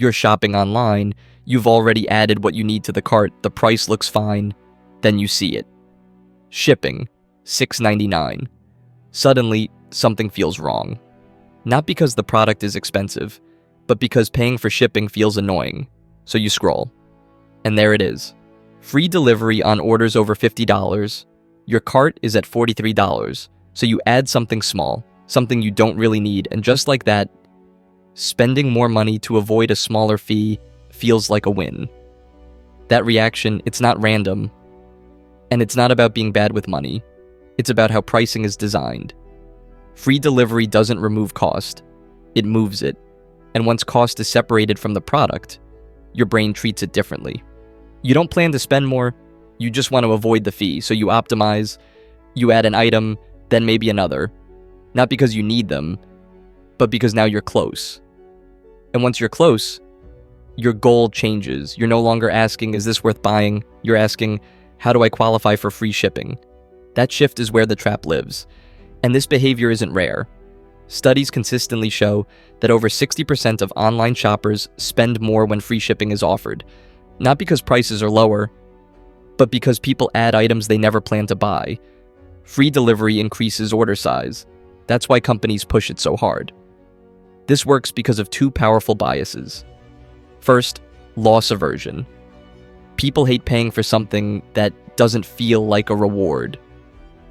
You're shopping online, you've already added what you need to the cart, the price looks fine, then you see it. Shipping, $6.99. Suddenly, something feels wrong. Not because the product is expensive, but because paying for shipping feels annoying. So you scroll. And there it is. Free delivery on orders over $50. Your cart is at $43. So you add something small, something you don't really need, and just like that, spending more money to avoid a smaller fee feels like a win. That reaction, it's not random. And it's not about being bad with money. It's about how pricing is designed. Free delivery doesn't remove cost. It moves it. And once cost is separated from the product, your brain treats it differently. You don't plan to spend more, you just want to avoid the fee, so you optimize, you add an item, then maybe another. Not because you need them, but because now you're close. And once you're close, your goal changes. You're no longer asking, is this worth buying? You're asking, how do I qualify for free shipping? That shift is where the trap lives. And this behavior isn't rare. Studies consistently show that over 60% of online shoppers spend more when free shipping is offered. Not because prices are lower, but because people add items they never plan to buy. Free delivery increases order size. That's why companies push it so hard. This works because of two powerful biases. First, loss aversion. People hate paying for something that doesn't feel like a reward.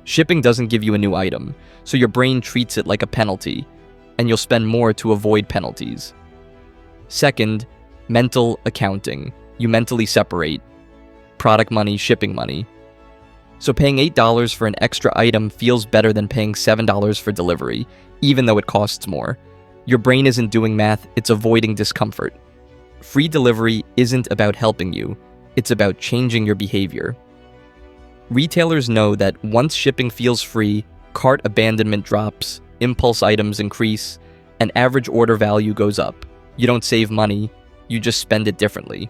Shipping doesn't give you a new item, so your brain treats it like a penalty, and you'll spend more to avoid penalties. Second, mental accounting. You mentally separate product money, shipping money. So paying $8 for an extra item feels better than paying $7 for delivery, even though it costs more. Your brain isn't doing math, it's avoiding discomfort. Free delivery isn't about helping you, it's about changing your behavior. Retailers know that once shipping feels free, cart abandonment drops, impulse items increase, and average order value goes up. You don't save money, you just spend it differently.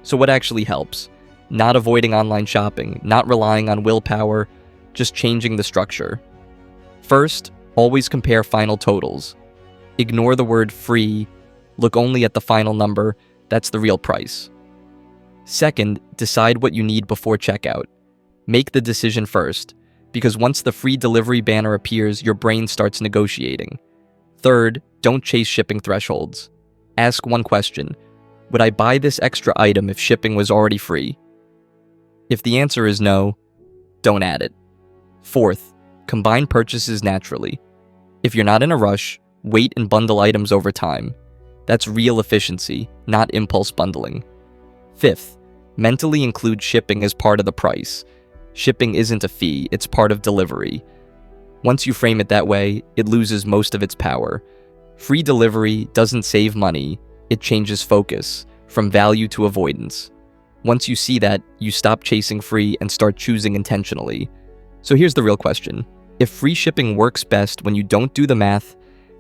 So what actually helps? Not avoiding online shopping, not relying on willpower, just changing the structure. First, always compare final totals. Ignore the word free, look only at the final number, that's the real price. Second, decide what you need before checkout. Make the decision first, because once the free delivery banner appears, your brain starts negotiating. Third, don't chase shipping thresholds. Ask one question: would I buy this extra item if shipping was already free? If the answer is no, don't add it. Fourth, combine purchases naturally. If you're not in a rush, wait and bundle items over time. That's real efficiency, not impulse bundling. Fifth, mentally include shipping as part of the price. Shipping isn't a fee, it's part of delivery. Once you frame it that way, it loses most of its power. Free delivery doesn't save money, it changes focus, from value to avoidance. Once you see that, you stop chasing free and start choosing intentionally. So here's the real question. If free shipping works best when you don't do the math,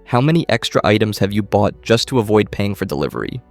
how many extra items have you bought just to avoid paying for delivery?